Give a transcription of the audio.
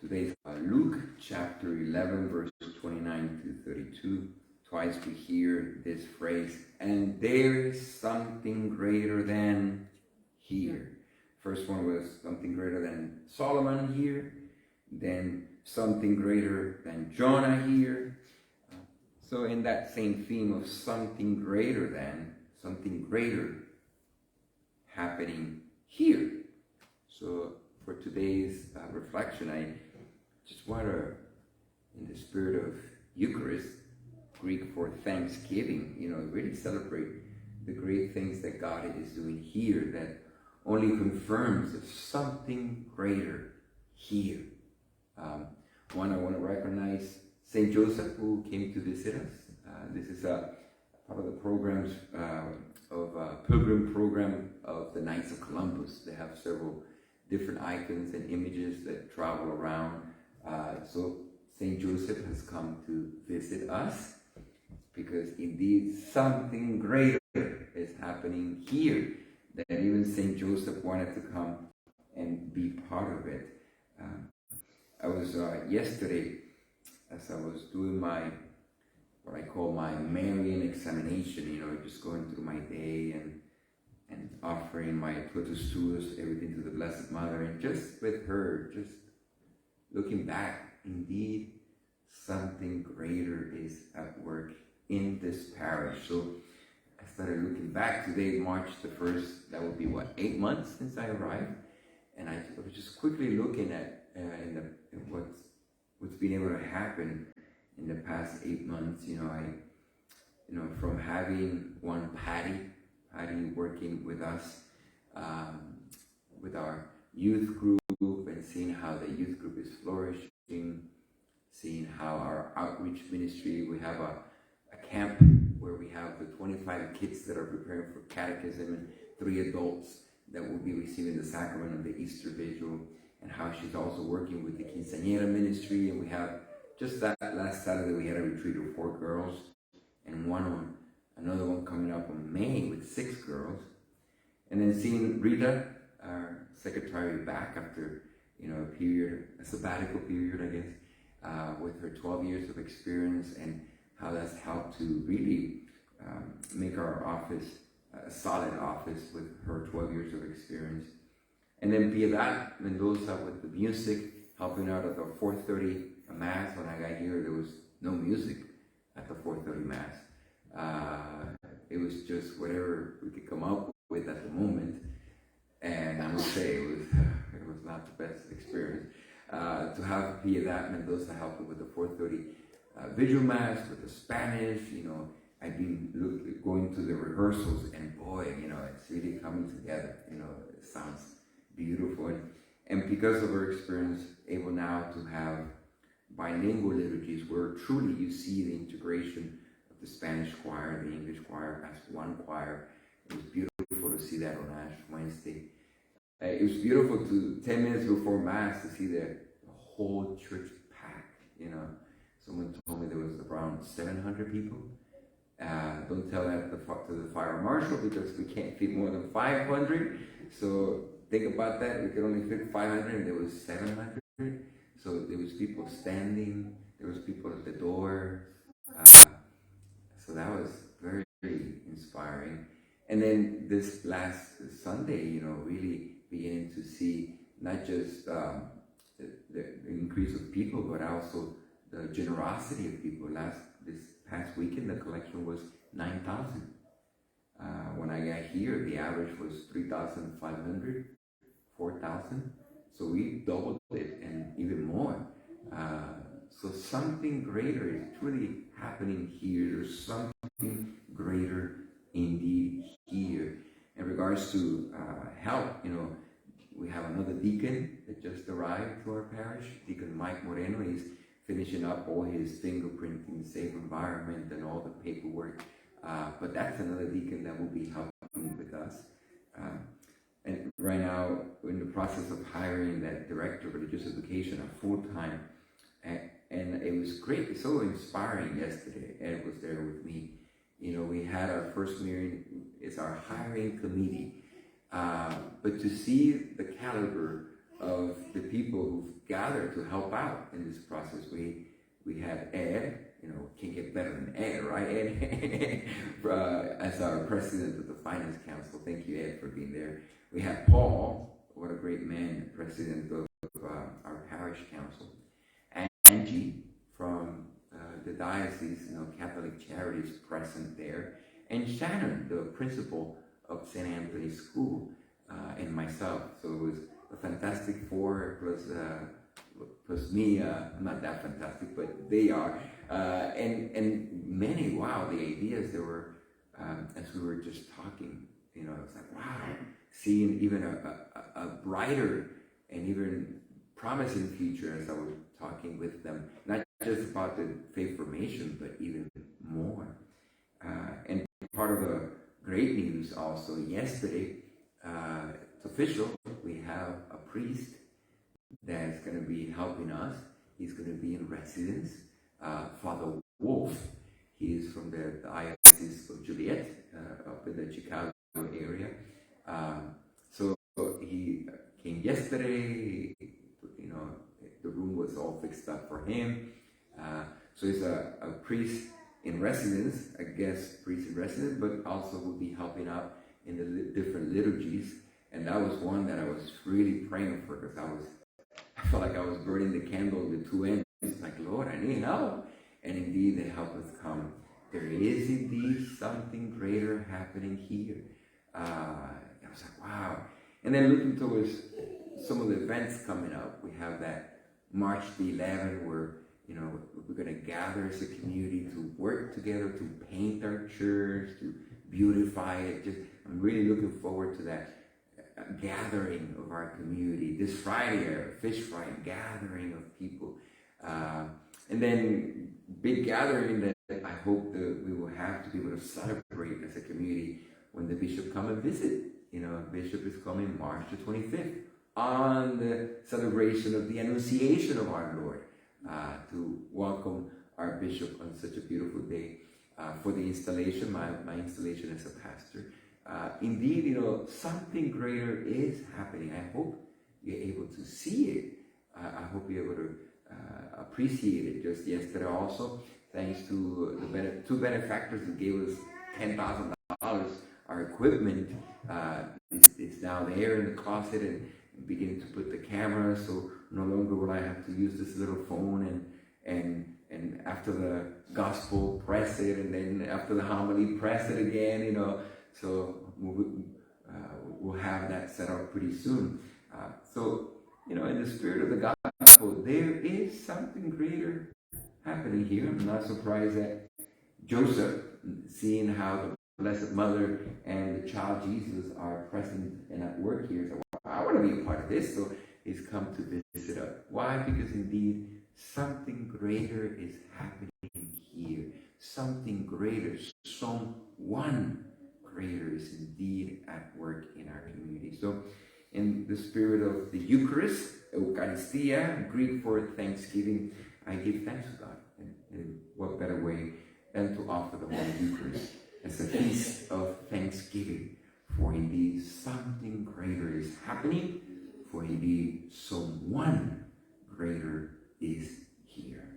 Today's Luke chapter 11, verse 29 to 32. Twice we hear this phrase, and there is something greater than here. First one was something greater than Solomon here, then something greater than Jonah here. So in that same theme of something greater than, something greater happening here. So for today's reflection, I just want to, in the spirit of Eucharist, Greek for Thanksgiving, really celebrate the great things that God is doing here that only confirms there's something greater here. I want to recognize St. Joseph, who came to visit us. This is a part of the programs of a pilgrim program of the Knights of Columbus. They have several different icons and images that travel around. So St. Joseph has come to visit us because indeed something greater is happening here that even St. Joseph wanted to come and be part of it. I was yesterday, as I was doing what I call my Marian examination, just going through my day and offering my totus tuus, everything to the Blessed Mother, and just with her, just looking back, indeed, something greater is at work in this parish. So I started looking back. Today, March the 1st, that would be 8 months since I arrived. And I was just quickly looking at what's been able to happen in the past 8 months. From having one Patty working with us, with our youth group, and seeing how the youth group is flourishing, seeing how our outreach ministry, we have a camp where we have the 25 kids that are preparing for catechism and 3 adults that will be receiving the sacrament of the Easter Vigil, and how she's also working with the quinceañera ministry. And we have, just that last Saturday, we had a retreat of 4 girls, and another one coming up in May with 6 girls. And then seeing Rita, our secretary, back after a sabbatical period, I guess, with her 12 years of experience, and how that's helped to really make our office a solid office with her 12 years of experience. And then Piedad Mendoza with the music, helping out at the 4:30 Mass. When I got here, there was no music at the 4:30 Mass. It was just whatever we could come up with at the moment. And I must say, it was not the best experience. To have Piedad Mendoza helping with the 4:30 Vigil Mass, with the Spanish, I've been going to the rehearsals, and boy, it's really coming together. It sounds beautiful. And because of her experience, able now to have bilingual liturgies where truly you see the integration of the Spanish choir, the English choir as one choir. It was beautiful to see that on Ash Wednesday. It was beautiful 10 minutes before Mass to see the whole church packed. Someone told me there was around 700 people. Don't tell that to the fire marshal, because we can't fit more than 500. So think about that. We could only fit 500, and there was 700. So there was people standing. There was people at the door. So that was very, very inspiring. And then this last Sunday, really beginning to see not just the increase of people, but also the generosity of people. This past weekend, the collection was 9,000. When I got here, the average was 3,500, 4,000. So we doubled it and even more. So something greater is truly happening here. There's something greater indeed here. In regards to help, we have another deacon that just arrived to our parish, Deacon Mike Moreno. He's finishing up all his fingerprinting, safe environment, and all the paperwork. But that's another deacon that will be helping with us. And right now, we're in the process of hiring that director of religious education, a full-time. And it was great, so inspiring yesterday. Ed was there with me. We had our first meeting. It's our hiring committee. But to see the caliber of the people who've gathered to help out in this process. We have Ed, can't get better than Ed, right, Ed? As our president of the Finance Council. Thank you, Ed, for being there. We have Paul, what a great man, president of our parish council. Angie from the diocese, Catholic Charities, present there. And Shannon, the principal of St. Anthony's School, and myself. So it was a fantastic four plus me. I'm not that fantastic, but they are. And many, wow, the ideas there were, as we were just talking, it's like, wow, seeing even a brighter and even promising future as I was talking with them, not just about the faith formation, but even more. And part of the great news also, yesterday, it's official, we have a priest that's going to be helping us. He's going to be in residence, Father Wolf. He is from the Diocese of Joliet, up in the Chicago area. So he came yesterday, the room was all fixed up for him. So he's a priest in residence, I guess priest in residence, but also will be helping out in the different liturgies. And that was one that I was really praying for, because I felt like I was burning the candle at the two ends. It's like, Lord, I need help. And indeed, the help has come. There is indeed something greater happening here. I was like, wow. And then looking towards some of the events coming up, we have that March the 11th, where we're going to gather as a community to work together to paint our church, to beautify it. I'm really looking forward to that gathering of our community. This Friday, our Fish Fry gathering of people. And then big gathering that I hope that we will have to be able to celebrate as a community when the bishop come and visit. Bishop is coming March the 25th on the celebration of the Annunciation of our Lord, to welcome our bishop on such a beautiful day for the installation, my installation as a pastor. Indeed, something greater is happening. I hope you're able to see it. I hope you're able to appreciate it. Just yesterday also, thanks to the two benefactors who gave us $10,000, our equipment is now there in the closet and beginning to put the camera, so no longer will I have to use this little phone and after the gospel press it, and then after the homily press it again, so we'll have that set up pretty soon. So in the spirit of the gospel, there is something greater happening here. I'm not surprised that Joseph, seeing how the Blessed Mother and the child Jesus are present and at work here, so I want to be a part of this. So he's come to visit us. Why? Because indeed something greater is happening here. Something greater, someone greater is indeed at work in our community. So in the spirit of the Eucharist, Eucharistia, Greek for thanksgiving, I give thanks to God. And what better way than to offer the Holy Eucharist as a feast of thanksgiving, for indeed something greater is happening, for indeed someone greater is here.